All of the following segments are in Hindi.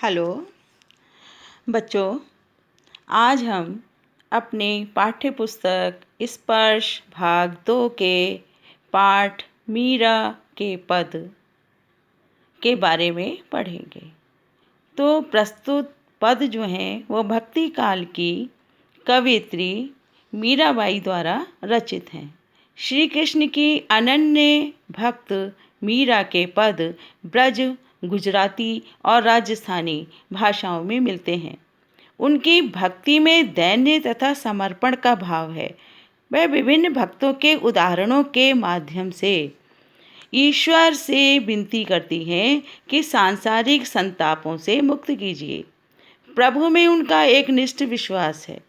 हेलो बच्चों, आज हम अपनी पाठ्य पुस्तक स्पर्श भाग 2 के पाठ मीरा के पद के बारे में पढ़ेंगे। तो प्रस्तुत पद जो हैं वो भक्ति काल की कवयित्री मीराबाई द्वारा रचित हैं। श्री कृष्ण की अनन्य भक्त मीरा के पद ब्रज, गुजराती और राजस्थानी भाषाओं में मिलते हैं। उनकी भक्ति में दैन्य तथा समर्पण का भाव है। वह विभिन्न भक्तों के उदाहरणों के माध्यम से ईश्वर से विनती करती हैं कि सांसारिक संतापों से मुक्त कीजिए। प्रभु में उनका एकनिष्ठ विश्वास है।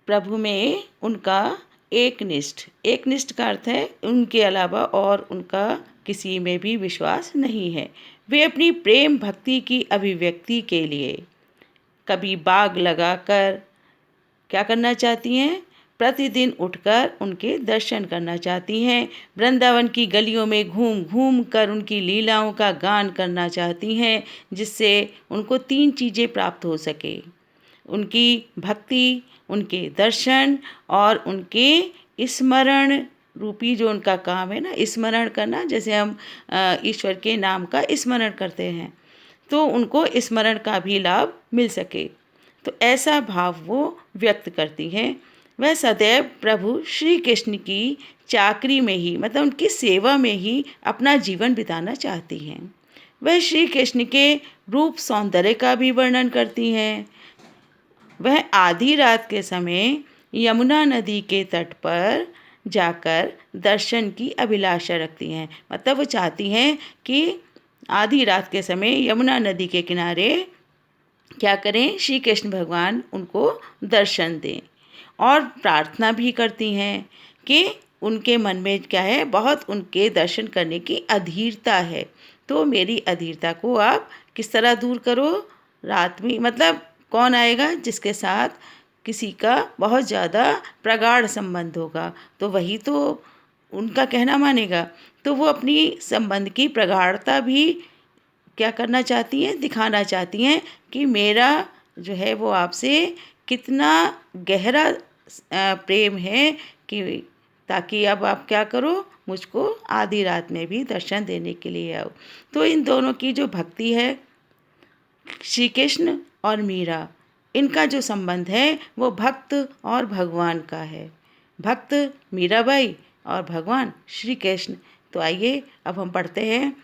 प्रभु में उनका एकनिष्ठ का अर्थ है उनके अलावा और उनका किसी में भी विश्वास नहीं है। वे अपनी प्रेम भक्ति की अभिव्यक्ति के लिए कभी बाग लगाकर क्या करना चाहती हैं? प्रतिदिन उठकर उनके दर्शन करना चाहती हैं। वृंदावन की गलियों में घूम घूम कर उनकी लीलाओं का गान करना चाहती हैं, जिससे उनको 3 चीज़ें प्राप्त हो सके: उनकी भक्ति, उनके दर्शन और उनके स्मरण रूपी जो उनका काम है ना, स्मरण करना। जैसे हम ईश्वर के नाम का स्मरण करते हैं तो उनको स्मरण का भी लाभ मिल सके। तो ऐसा भाव वो व्यक्त करती हैं। वह सदैव प्रभु श्री कृष्ण की चाकरी में ही, मतलब उनकी सेवा में ही अपना जीवन बिताना चाहती हैं। वह श्री कृष्ण के रूप सौंदर्य का भी वर्णन करती हैं। वह आधी रात के समय यमुना नदी के तट पर जाकर दर्शन की अभिलाषा रखती हैं। मतलब वो चाहती हैं कि आधी रात के समय यमुना नदी के किनारे क्या करें, श्री कृष्ण भगवान उनको दर्शन दें। और प्रार्थना भी करती हैं कि उनके मन में क्या है, बहुत उनके दर्शन करने की अधीरता है। तो मेरी अधीरता को आप किस तरह दूर करो? रात में, मतलब कौन आएगा जिसके साथ किसी का बहुत ज़्यादा प्रगाढ़ संबंध होगा, तो वही तो उनका कहना मानेगा। तो वो अपनी संबंध की प्रगाढ़ता भी क्या करना चाहती हैं, दिखाना चाहती हैं कि मेरा जो है वो आपसे कितना गहरा प्रेम है, कि ताकि अब आप क्या करो, मुझको आधी रात में भी दर्शन देने के लिए आओ। तो इन दोनों की जो भक्ति है, श्री कृष्ण और मीरा, इनका जो संबंध है वो भक्त और भगवान का है। भक्त मीराबाई और भगवान श्री कृष्ण। तो आइए अब हम पढ़ते हैं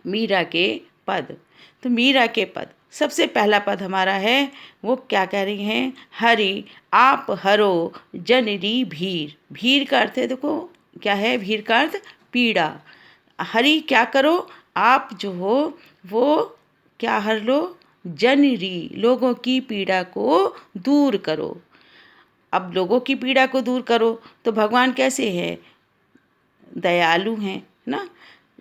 मीरा के पद। तो मीरा के पद, सबसे पहला पद हमारा है, वो क्या कह रही हैं? हरि आप हरो जनरी भीर। भीर का अर्थ है, देखो क्या है, भीर का अर्थ पीड़ा। हरि क्या करो, आप जो हो वो क्या हर लो, जनरी, लोगों की पीड़ा को दूर करो। अब लोगों की पीड़ा को दूर करो तो भगवान कैसे हैं? दयालु हैं ना,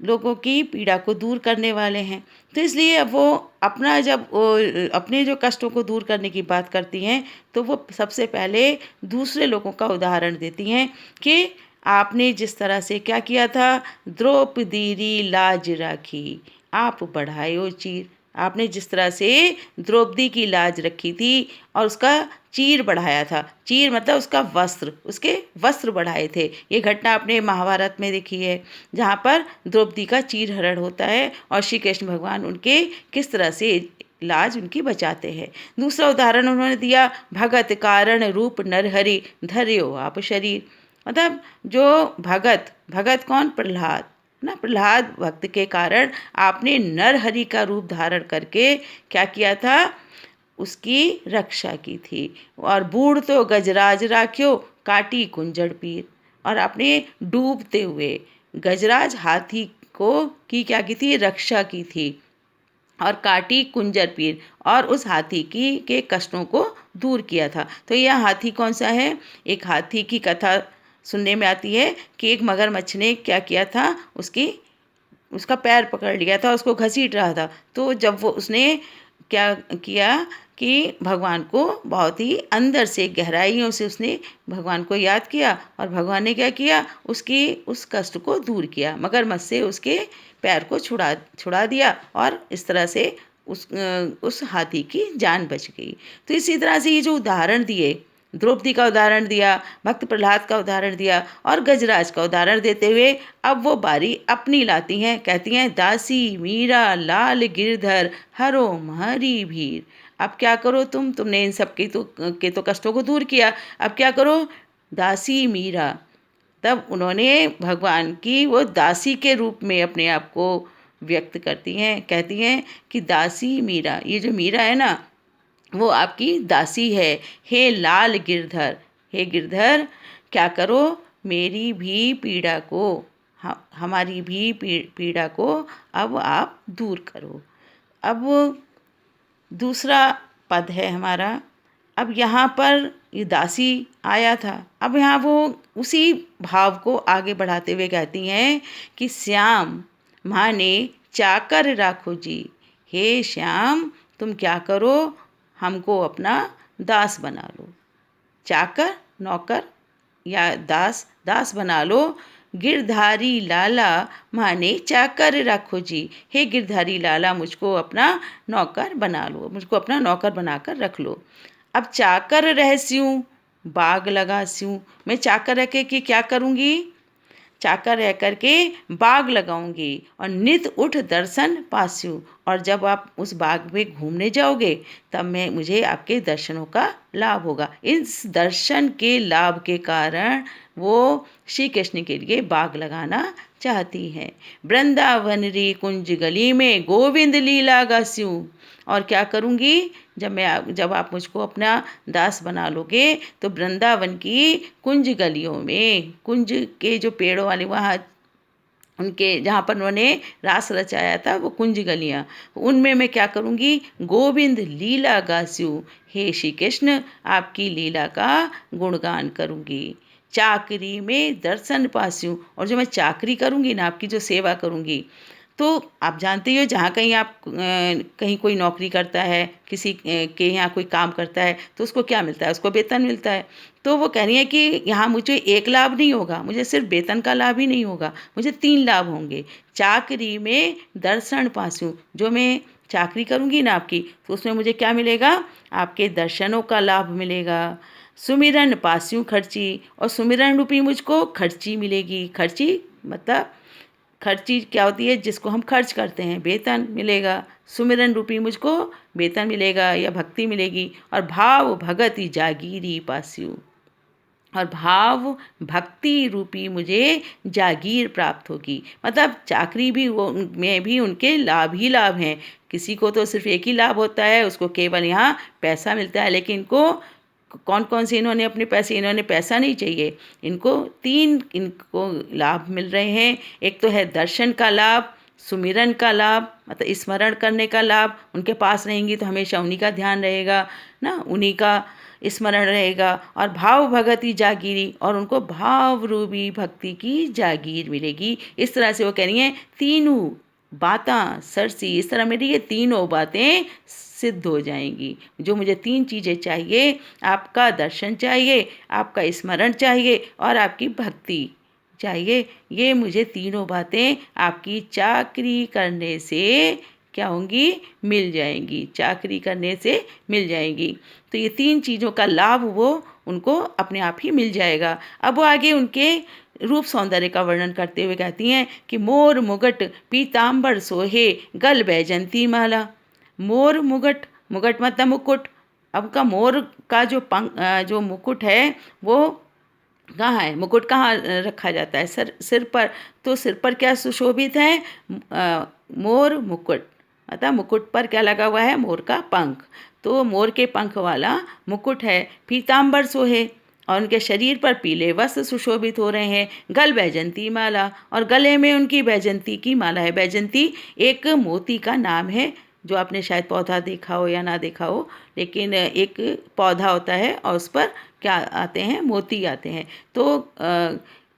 लोगों की पीड़ा को दूर करने वाले हैं। तो इसलिए अब वो अपना जब अपने जो कष्टों को दूर करने की बात करती हैं तो वो सबसे पहले दूसरे लोगों का उदाहरण देती हैं कि आपने जिस तरह से क्या किया था, द्रौपदी री लाज राखी, आप बढ़ायो चीर। आपने जिस तरह से द्रौपदी की लाज रखी थी और उसका चीर बढ़ाया था। चीर मतलब उसका वस्त्र, उसके वस्त्र बढ़ाए थे। ये घटना आपने महाभारत में देखी है, जहाँ पर द्रौपदी का चीर हरण होता है और श्री कृष्ण भगवान उनके किस तरह से लाज उनकी बचाते हैं। दूसरा उदाहरण उन्होंने दिया, भगत कारण रूप नरहरि धर्यो आप शरीर। मतलब जो भगत कौन? प्रहलाद ना। प्रहलाद भक्त के कारण आपने नरहरि का रूप धारण करके क्या किया था? उसकी रक्षा की थी। और बूढ़ तो गजराज राख्यो काटी कुंजड़ पीर। और आपने डूबते हुए गजराज हाथी को की क्या की थी? रक्षा की थी। और काटी कुंजर पीर, और उस हाथी की के कष्टों को दूर किया था। तो यह हाथी कौन सा है? एक हाथी की कथा सुनने में आती है कि एक मगरमच्छ ने क्या किया था, उसका पैर पकड़ लिया था, उसको घसीट रहा था। तो जब वो उसने क्या किया कि भगवान को बहुत ही अंदर से गहराइयों से उसने भगवान को याद किया, और भगवान ने क्या किया, उसकी उस कष्ट को दूर किया, मगरमच्छ से उसके पैर को छुड़ा छुड़ा दिया, और इस तरह से उस हाथी की जान बच गई। तो इसी तरह से ये जो उदाहरण दिए, द्रौपदी का उदाहरण दिया, भक्त प्रहलाद का उदाहरण दिया, और गजराज का उदाहरण देते हुए अब वो बारी अपनी लाती हैं। कहती हैं, दासी मीरा लाल गिरधर हरो महरी भीर। अब क्या करो तुमने इन सब के तो कष्टों को दूर किया, अब क्या करो, दासी मीरा। तब उन्होंने भगवान की वो दासी के रूप में अपने आप को व्यक्त करती हैं, कहती हैं कि दासी मीरा, ये जो मीरा है ना, वो आपकी दासी है। हे लाल गिरधर, हे गिरधर, क्या करो, मेरी भी पीड़ा को, हमारी भी पीड़ा को अब आप दूर करो। अब दूसरा पद है हमारा। अब यहाँ पर ये दासी आया था, अब यहाँ वो उसी भाव को आगे बढ़ाते हुए कहती हैं कि श्याम माने चाकर राखो जी। हे श्याम, तुम क्या करो, हमको अपना दास बना लो। चाकर, नौकर या दास, दास बना लो। गिरधारी लाला माने चाकर राखो जी। हे गिरधारी लाला, मुझको अपना नौकर बना लो, मुझको अपना नौकर बनाकर रख लो। अब चाकर रहस्यूं बाग लगास्यूं, मैं चाकर रह के क्या करूँगी, चाकर रह करके बाग लगाऊंगी, और नित उठ दर्शन पास्यू, और जब आप उस बाग में घूमने जाओगे तब मुझे आपके दर्शनों का लाभ होगा। इस दर्शन के लाभ के कारण वो श्री कृष्ण के लिए बाग लगाना चाहती हैं। वृंदावन री कुंज गली में गोविंद लीला गास्यूं, और क्या करूँगी, जब आप मुझको अपना दास बना लोगे तो वृंदावन की कुंज गलियों में, कुंज के जो पेड़ों वाले वहाँ उनके जहाँ पर उन्होंने रास रचाया था वो कुंज गलियाँ, उनमें मैं क्या करूँगी, गोविंद लीला गास्यू, हे श्री कृष्ण आपकी लीला का गुणगान करूँगी। चाकरी में दर्शन पास्यूं, और जो मैं चाकरी करूँगी ना, आपकी जो सेवा करूँगी, तो आप जानते ही हो, जहाँ कहीं कहीं कोई नौकरी करता है, किसी के यहाँ कोई काम करता है, तो उसको क्या मिलता है, उसको वेतन मिलता है। तो वो कह रही है कि यहाँ मुझे एक लाभ नहीं होगा, मुझे सिर्फ वेतन का लाभ ही नहीं होगा, मुझे 3 लाभ होंगे। चाकरी में दर्शन पास्यूं, जो मैं चाकरी करूँगी ना आपकी, तो उसमें मुझे क्या मिलेगा, आपके दर्शनों का लाभ मिलेगा। सुमिरन पास्यूं खर्ची, और सुमिरन रूपी मुझको खर्ची मिलेगी। खर्ची मतलब खर्ची क्या होती है, जिसको हम खर्च करते हैं, वेतन मिलेगा। सुमिरन रूपी मुझको वेतन मिलेगा या भक्ति मिलेगी। और भाव भगति जागीरी पास्यू, और भाव भक्ति रूपी मुझे जागीर प्राप्त होगी। मतलब चाकरी भी वो में भी उनके लाभ ही लाभ हैं। किसी को तो सिर्फ एक ही लाभ होता है, उसको केवल यहाँ पैसा मिलता है, लेकिन इनको कौन कौन से इन्होंने अपने पैसे, इन्होंने पैसा नहीं चाहिए, इनको लाभ मिल रहे हैं। एक तो है दर्शन का लाभ, सुमिरन का लाभ मतलब स्मरण करने का लाभ, उनके पास रहेंगी तो हमेशा उन्हीं का ध्यान रहेगा ना, उन्हीं का स्मरण रहेगा। और भाव भगति जागीरी, और उनको भाव रूपी भक्ति की जागीर मिलेगी। इस तरह से वो कह रही हैं, तीनों बातें सरसी, इस तरह मेरी ये तीनों बातें सिद्ध हो जाएंगी। जो मुझे 3 चीज़ें चाहिए, आपका दर्शन चाहिए, आपका स्मरण चाहिए, और आपकी भक्ति चाहिए, ये मुझे तीनों बातें आपकी चाकरी करने से क्या होंगी, मिल जाएंगी, चाकरी करने से मिल जाएंगी। तो ये 3 चीज़ों का लाभ वो उनको अपने आप ही मिल जाएगा। अब वो आगे उनके रूप सौंदर्य का वर्णन करते हुए कहती हैं कि मोर मुगट पीताम्बर सोहे गल बैजंती माला। मोर मुगट, मुगट मतलब मुकुट। अब का मोर का जो मुकुट है वो कहाँ है, मुकुट कहाँ रखा जाता है, सिर पर। तो सिर पर क्या सुशोभित है, मोर मुकुट, मतलब मुकुट पर क्या लगा हुआ है, मोर का पंख। तो मोर के पंख वाला मुकुट है। पीताम्बर सोहे, और उनके शरीर पर पीले वस्त्र सुशोभित हो रहे हैं। गल बैजंती माला, और गले में उनकी बैजंती की माला है। बैजंती एक मोती का नाम है, जो आपने शायद पौधा देखा हो या ना देखा हो, लेकिन एक पौधा होता है और उस पर क्या आते हैं, मोती आते हैं। तो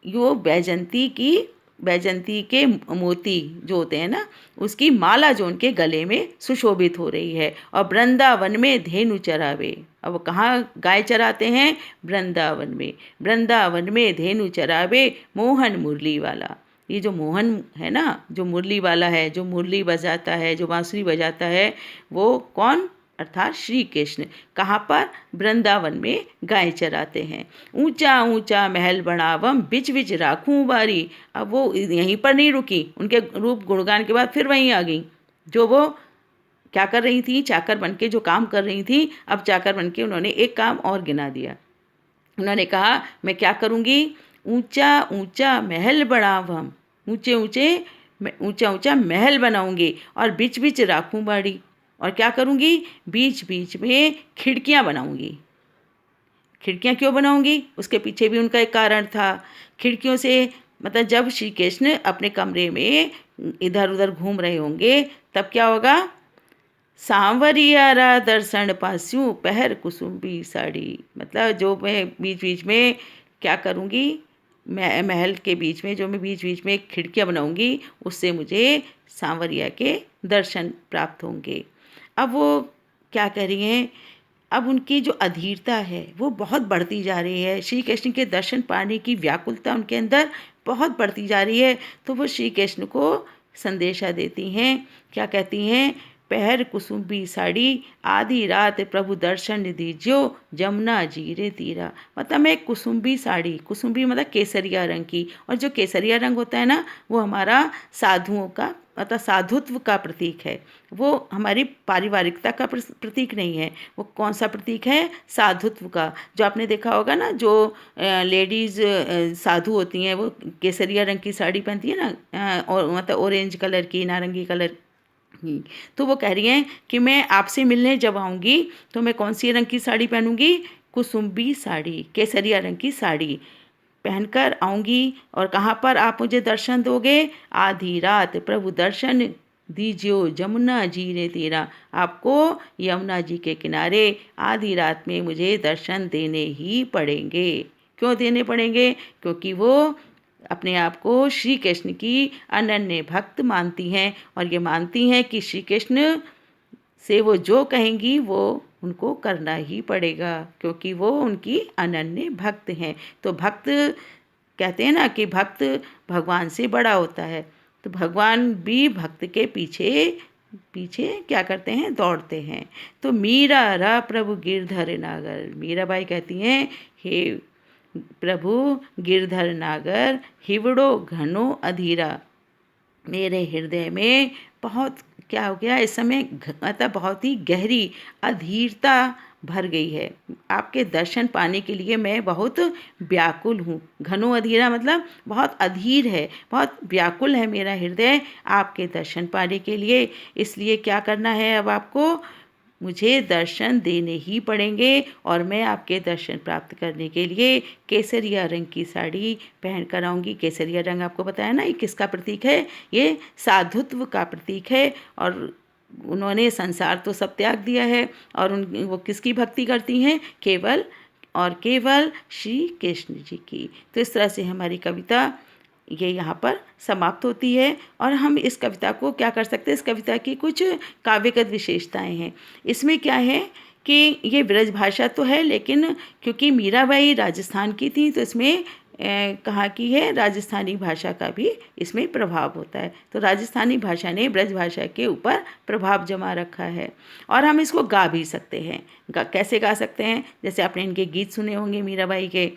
यो बैजंती की बैजंती के मोती जो होते हैं ना, उसकी माला जो उनके गले में सुशोभित हो रही है। और वृंदावन में धेनु चरावे, अब वो कहाँ गाय चराते हैं? वृंदावन में। वृंदावन में धेनु चरावे मोहन मुरली वाला। ये जो मोहन है ना, जो मुरली वाला है, जो मुरली बजाता है, जो बांसुरी बजाता है, वो कौन? अर्थात श्री कृष्ण। कहाँ पर? वृंदावन में गाय चराते हैं। ऊंचा ऊंचा महल बनावम बिच बिच राखूं बारी। अब वो यहीं पर नहीं रुकी, उनके रूप गुणगान के बाद फिर वहीं आ गई। जो वो क्या कर रही थी? चाकर बन के जो काम कर रही थी, अब चाकर बन के उन्होंने एक काम और गिना दिया। उन्होंने कहा मैं क्या करूँगी? ऊंचा ऊंचा महल बनावम, ऊंचे ऊंचे ऊंचा ऊंचा महल बनाऊंगी और बीच बीच राखूं बाड़ी। और क्या करूँगी? बीच बीच में खिड़कियाँ बनाऊंगी। खिड़कियाँ क्यों बनाऊंगी? उसके पीछे भी उनका एक कारण था। खिड़कियों से मतलब जब श्री कृष्ण अपने कमरे में इधर उधर घूम रहे होंगे, तब क्या होगा? सांवरियारा दर्शन पास्यूं पहर कुसुम्बी साड़ी। मतलब जो मैं बीच बीच में क्या करूँगी? महल के बीच में जो मैं बीच बीच में खिड़कियाँ बनाऊंगी, उससे मुझे सांवरिया के दर्शन प्राप्त होंगे। अब वो क्या कह रही हैं? अब उनकी जो अधीरता है वो बहुत बढ़ती जा रही है। श्री कृष्ण के दर्शन पाने की व्याकुलता उनके अंदर बहुत बढ़ती जा रही है। तो वो श्री कृष्ण को संदेशा देती हैं। क्या कहती हैं? पहर कुसुम्बी साड़ी आधी रात प्रभु दर्शन दीजियो जमुना जीरे तीरा। मतलब मैं कुसुम्बी साड़ी, कुसुम्बी मतलब केसरिया रंग की, और जो केसरिया रंग होता है ना, वो हमारा साधुओं का मतलब साधुत्व का प्रतीक है। वो हमारी पारिवारिकता का प्रतीक नहीं है। वो कौन सा प्रतीक है? साधुत्व का। जो आपने देखा होगा ना, जो लेडीज़ साधु होती हैं, वो केसरिया रंग की साड़ी पहनती है ना, और मतलब ऑरेंज कलर की, नारंगी कलर। तो वो कह रही हैं कि मैं आपसे मिलने जब आऊँगी तो मैं कौन सी रंग की साड़ी पहनूंगी? कुसुम्बी साड़ी, केसरिया रंग की साड़ी पहनकर आऊँगी। और कहाँ पर आप मुझे दर्शन दोगे? आधी रात प्रभु दर्शन दीजियो जमुना जी रे तेरा। आपको यमुना जी के किनारे आधी रात में मुझे दर्शन देने ही पड़ेंगे। क्यों देने पड़ेंगे? क्योंकि वो अपने आप को श्री कृष्ण की अनन्य भक्त मानती हैं, और ये मानती हैं कि श्री कृष्ण से वो जो कहेंगी वो उनको करना ही पड़ेगा, क्योंकि वो उनकी अनन्य भक्त हैं। तो भक्त कहते हैं ना कि भक्त भगवान से बड़ा होता है। तो भगवान भी भक्त के पीछे पीछे क्या करते हैं? दौड़ते हैं। तो मीरा रा प्रभु गिरधर नागर, मीराबाई कहती हैं, हे प्रभु गिरधर नागर हिवड़ो घनो अधीरा। मेरे हृदय में बहुत क्या हो गया इस समय? मतलब बहुत ही गहरी अधीरता भर गई है। आपके दर्शन पाने के लिए मैं बहुत व्याकुल हूँ। घनो अधीरा मतलब बहुत अधीर है, बहुत व्याकुल है मेरा हृदय आपके दर्शन पाने के लिए। इसलिए क्या करना है अब आपको? मुझे दर्शन देने ही पड़ेंगे, और मैं आपके दर्शन प्राप्त करने के लिए केसरिया रंग की साड़ी पहन कर आऊँगी। केसरिया रंग आपको बताया ना, ये किसका प्रतीक है? ये साधुत्व का प्रतीक है। और उन्होंने संसार तो सब त्याग दिया है, और वो किसकी भक्ति करती हैं? केवल और केवल श्री कृष्ण जी की। तो इस तरह से हमारी कविता ये यहाँ पर समाप्त होती है। और हम इस कविता को क्या कर सकते हैं? इस कविता की कुछ काव्यगत विशेषताएं हैं। इसमें क्या है कि ये ब्रज भाषा तो है, लेकिन क्योंकि मीराबाई राजस्थान की थी, तो इसमें कहाँ की है? राजस्थानी भाषा का भी इसमें प्रभाव होता है। तो राजस्थानी भाषा ने ब्रज भाषा के ऊपर प्रभाव जमा रखा है। और हम इसको गा भी सकते हैं। कैसे गा सकते हैं? जैसे आपने इनके गीत सुने होंगे मीराबाई के,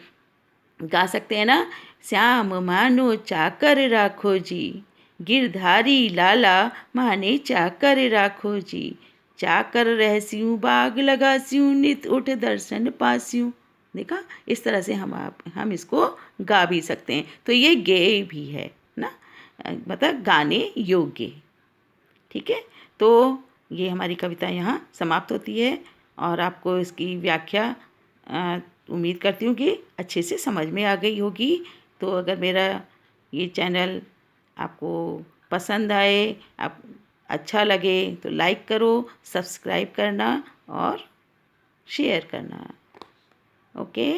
गा सकते हैं ना, श्याम मानो चाकर राखो जी, गिरधारी लाला माने चाकर राखो जी, चाकर रहस्यूं बाग लगास्यूं नित उठ दर्शन पास्यूं। देखा, इस तरह से हम इसको गा भी सकते हैं। तो ये गेय भी है ना, मतलब गाने योग्य। ठीक है, तो ये हमारी कविता यहाँ समाप्त होती है। और आपको इसकी व्याख्या उम्मीद करती हूँ कि अच्छे से समझ में आ गई होगी। तो अगर मेरा ये चैनल आपको पसंद आए, आप अच्छा लगे, तो लाइक करो, सब्सक्राइब करना और शेयर करना। ओके।